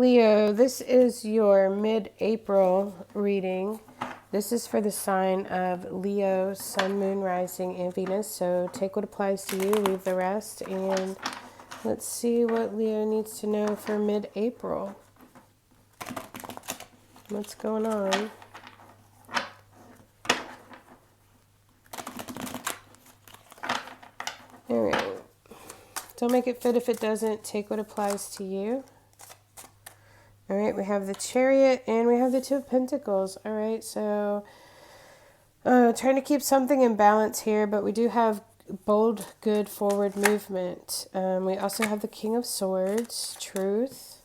Leo, this is your mid-April reading. This is for the sign of Leo, Sun, Moon, Rising, and Venus. So take what applies to you, leave the rest, and let's see what Leo needs to know for mid-April. What's going on? All right. Don't make it fit if it doesn't. Take what applies to you. All right, we have the Chariot and we have the Two of Pentacles. All right, so trying to keep something in balance here, but we do have bold, good forward movement. We also have the King of Swords, truth.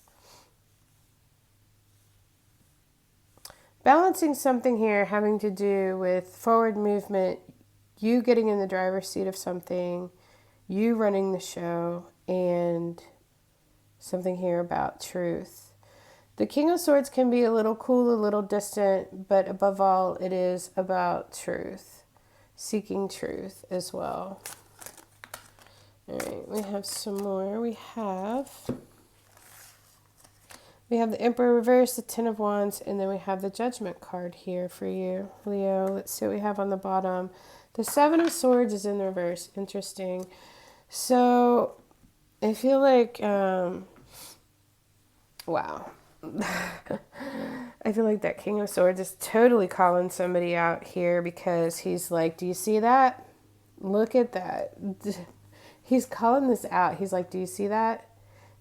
Balancing something here having to do with forward movement, you getting in the driver's seat of something, you running the show, and something here about truth. The King of Swords can be a little cool, a little distant, but above all, it is about truth, seeking truth as well. All right, we have some more. We have the Emperor reverse, the Ten of Wands, and then we have the Judgment card here for you, Leo. Let's see what we have on the bottom. The Seven of Swords is in the reverse. Interesting. So I feel like, wow. I feel like that King of Swords is totally calling somebody out here because he's like, do you see that? Look at that. He's calling this out. He's like, do you see that?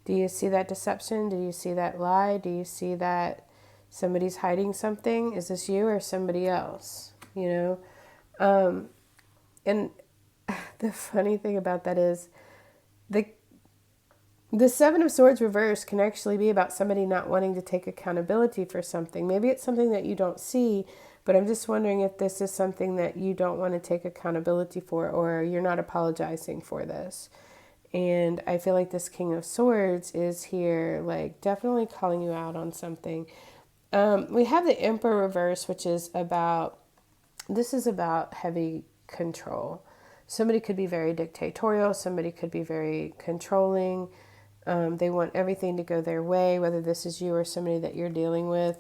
Do you see that deception? Do you see that lie? Do you see that somebody's hiding something? Is this you or somebody else? You know? And the funny thing about that is the Seven of Swords reverse can actually be about somebody not wanting to take accountability for something. Maybe it's something that you don't see, but I'm just wondering if this is something that you don't want to take accountability for, or you're not apologizing for this. And I feel like this King of Swords is here, like, definitely calling you out on something. We have the Emperor reverse, which is about, this is about heavy control. Somebody could be very dictatorial. Somebody could be very controlling. They want everything to go their way, whether this is you or somebody that you're dealing with.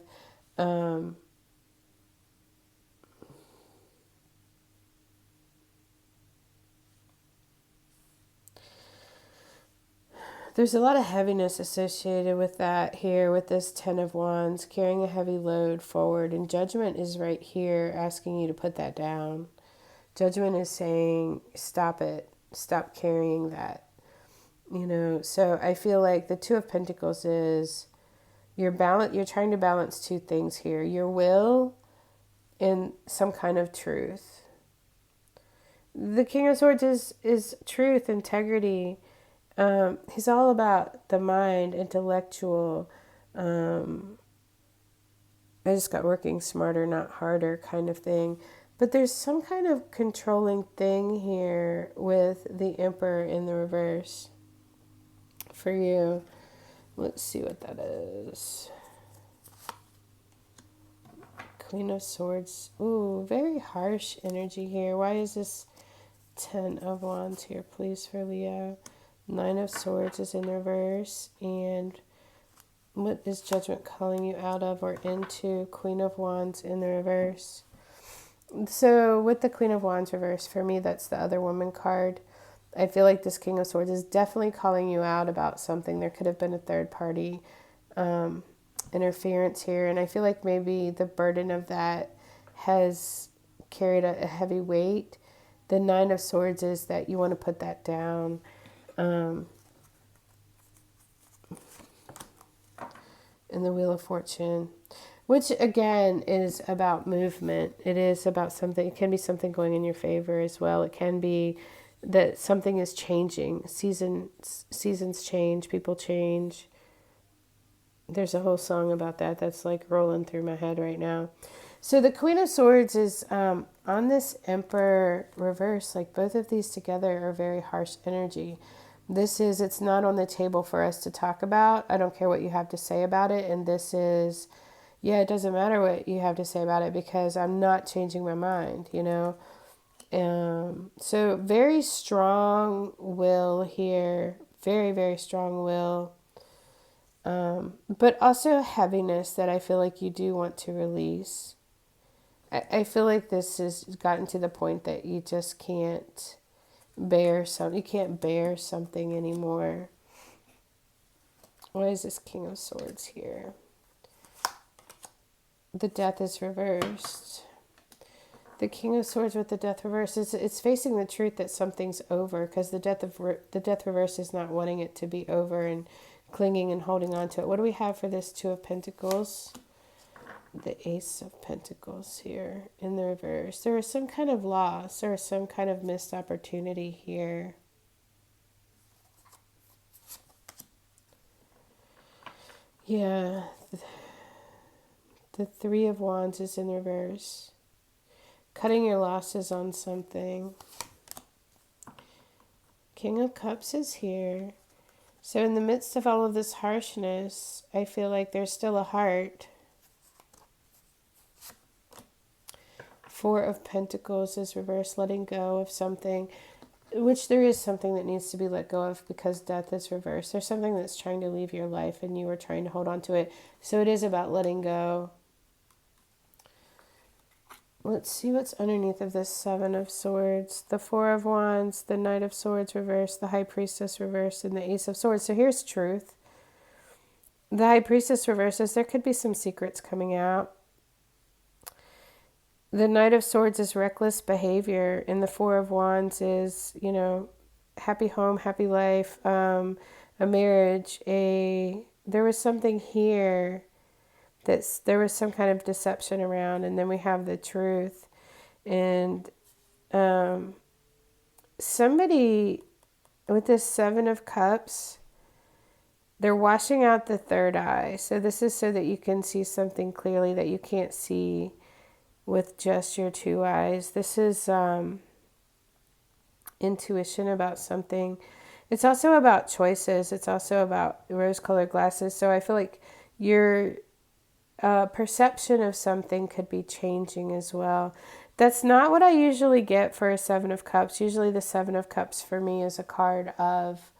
There's a lot of heaviness associated with that here, with this Ten of Wands, carrying a heavy load forward. And Judgment is right here asking you to put that down. Judgment is saying, stop it. Stop carrying that. You know, so I feel like the Two of Pentacles is you're trying to balance two things here. Your will and some kind of truth. The King of Swords is truth, integrity. He's all about the mind, intellectual. I just got working smarter, not harder kind of thing. But there's some kind of controlling thing here with the Emperor in the reverse for you. Let's see what that is. Queen of Swords. Ooh, very harsh energy here. Why is this Ten of Wands here, please, for Leo? Nine of Swords is in reverse. And what is Judgment calling you out of or into? Queen of Wands in the reverse. So with the Queen of Wands reverse, for me, that's the Other Woman card. I feel like this King of Swords is definitely calling you out about something. There could have been a third party interference here. And I feel like maybe the burden of that has carried a heavy weight. The Nine of Swords is that you want to put that down. And the Wheel of Fortune, which again is about movement. It is about something. It can be something going in your favor as well. It can be that something is changing. Seasons change, people change. There's a whole song about that that's like rolling through my head right now. So the Queen of Swords is on this Emperor reverse. Like, both of these together are very harsh energy. It's not on the table for us to talk about. I don't care what you have to say about it. And this is, yeah, it doesn't matter what you have to say about it because I'm not changing my mind, you know. So very strong will here, very, very strong will. But also heaviness that I feel like you do want to release. I feel like this has gotten to the point that you just can't you can't bear something anymore. Why is this King of Swords here? The Death is reversed. The King of Swords with the Death reversed. It's facing the truth that something's over, because the Death reversed is not wanting it to be over and clinging and holding on to it. What do we have for this Two of Pentacles? The Ace of Pentacles here in the reverse. There is some kind of loss or some kind of missed opportunity here. Yeah. The Three of Wands is in reverse. Cutting your losses on something. King of Cups is here. So in the midst of all of this harshness, I feel like there's still a heart. Four of Pentacles is reverse, letting go of something, which there is something that needs to be let go of because Death is reversed. There's something that's trying to leave your life and you are trying to hold on to it. So it is about letting go. Let's see what's underneath of this Seven of Swords. The Four of Wands, the Knight of Swords reversed, the High Priestess reversed, and the Ace of Swords. So here's truth. The High Priestess reverses. There could be some secrets coming out. The Knight of Swords is reckless behavior, and the Four of Wands is, happy home, happy life, a marriage, there was something here there was some kind of deception around, and then we have the truth. And somebody with this Seven of Cups, they're washing out the third eye. So this is so that you can see something clearly that you can't see with just your two eyes. This is intuition about something. It's also about choices. It's also about rose-colored glasses. So I feel like your perception of something could be changing as well. That's not what I usually get for a Seven of Cups. Usually the Seven of Cups for me is a card of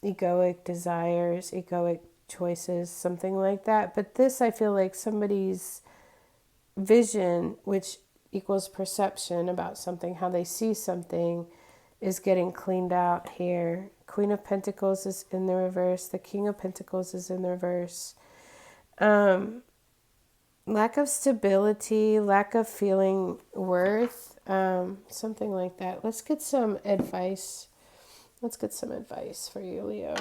egoic desires, egoic choices, something like that. But this, I feel like somebody's vision, which equals perception about something, how they see something, is getting cleaned out here. Queen of Pentacles is in the reverse. The King of Pentacles is in the reverse. Lack of stability, lack of feeling worth, something like that. Let's get some advice. Let's get some advice for you, Leo.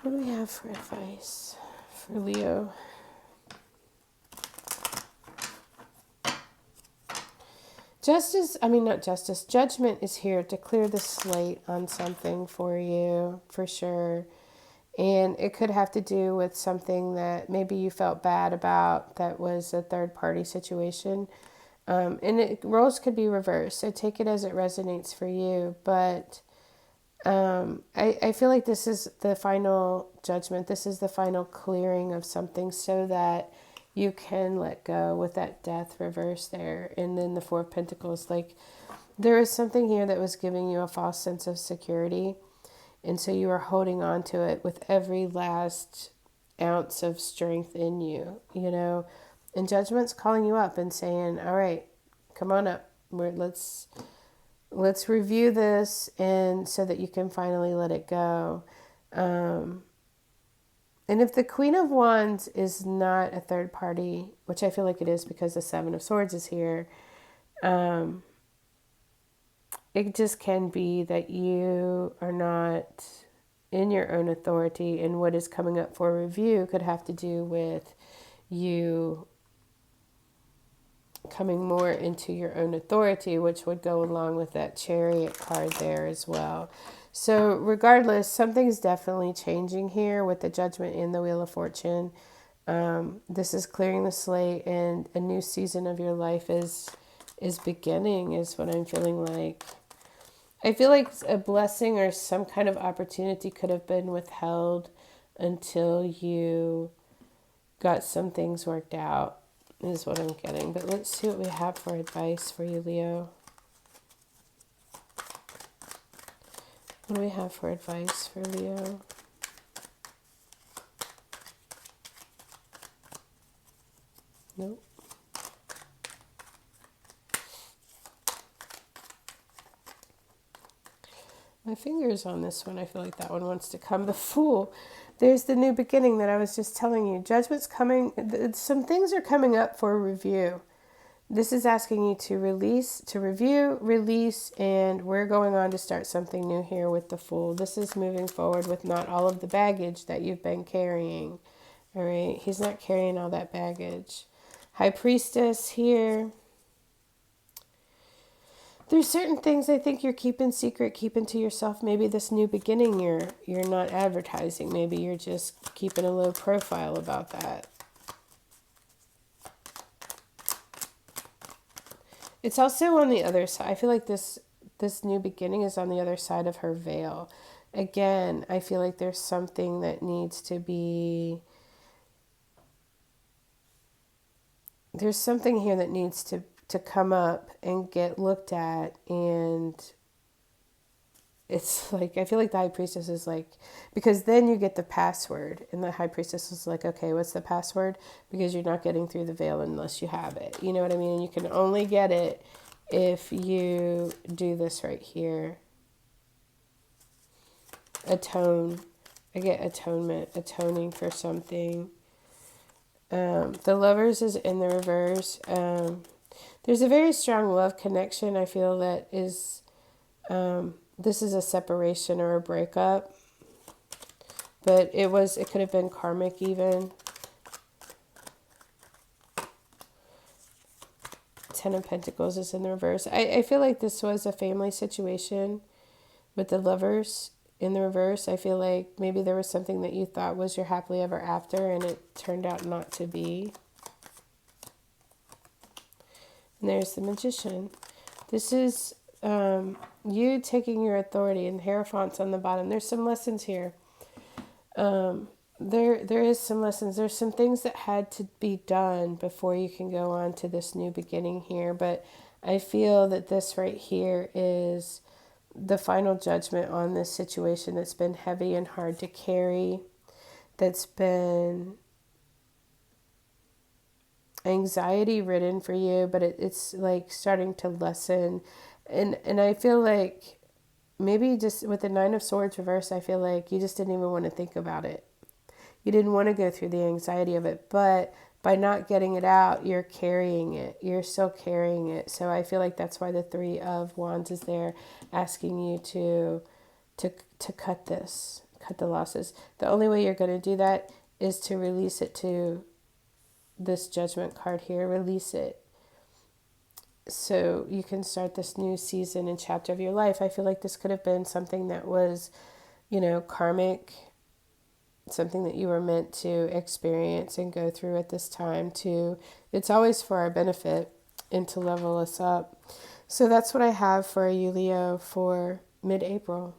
What do we have for advice for Leo? Judgment is here to clear the slate on something for you, for sure. And it could have to do with something that maybe you felt bad about that was a third-party situation. And roles could be reversed, so take it as it resonates for you. But I feel like this is the final judgment. This is the final clearing of something so that you can let go with that Death reverse there. And then the Four of Pentacles, like there is something here that was giving you a false sense of security. And so you are holding on to it with every last ounce of strength in you, and Judgment's calling you up and saying, all right, come on up. Let's review this, and so that you can finally let it go. And if the Queen of Wands is not a third party, which I feel like it is because the Seven of Swords is here, it just can be that you are not in your own authority, and what is coming up for review could have to do with you coming more into your own authority, which would go along with that Chariot card there as well. So regardless, something's definitely changing here with the Judgment and the Wheel of Fortune. This is clearing the slate, and a new season of your life is beginning, is what I'm feeling like. I feel like a blessing or some kind of opportunity could have been withheld until you got some things worked out, is what I'm getting. But let's see what we have for advice for you, Leo. What do we have for advice for Leo? Nope. My finger's on this one. I feel like that one wants to come. The Fool. There's the new beginning that I was just telling you. Judgment's coming. Some things are coming up for review. This is asking you to release, to review, release, and we're going on to start something new here with the Fool. This is moving forward with not all of the baggage that you've been carrying. All right. He's not carrying all that baggage. High Priestess here. There's certain things I think you're keeping secret, keeping to yourself. Maybe this new beginning you're not advertising. Maybe you're just keeping a low profile about that. It's also on the other side. I feel like this new beginning is on the other side of her veil. Again, I feel like there's something that needs to be... There's something here that needs to come up and get looked at, and it's like, I feel like the High Priestess is like, because then you get the password, and the High Priestess is like, okay, what's the password? Because you're not getting through the veil unless you have it. You know what I mean? And you can only get it if you do this right here. Atone. I get atonement, atoning for something. The Lovers is in the reverse. There's a very strong love connection. I feel that is, this is a separation or a breakup, but it could have been karmic even. Ten of Pentacles is in the reverse. I feel like this was a family situation with the Lovers in the reverse. I feel like maybe there was something that you thought was your happily ever after, and it turned out not to be. And there's the Magician. This is you taking your authority, and Hierophant's on the bottom. There's some lessons here. There is some lessons. There's some things that had to be done before you can go on to this new beginning here. But I feel that this right here is the final judgment on this situation that's been heavy and hard to carry, that's been anxiety ridden for you, but it's like starting to lessen. And I feel like maybe just with the Nine of Swords reverse, I feel like you just didn't even want to think about it. You didn't want to go through the anxiety of it, but by not getting it out, you're carrying it. You're still carrying it. So I feel like that's why the Three of Wands is there, asking you to cut this, cut the losses. The only way you're going to do that is to release it to this Judgment card here. Release it so you can start this new season and chapter of your life. I feel like this could have been something that was, karmic, something that you were meant to experience and go through at this time too. It's always for our benefit and to level us up. So that's what I have for you, Leo, for mid-April.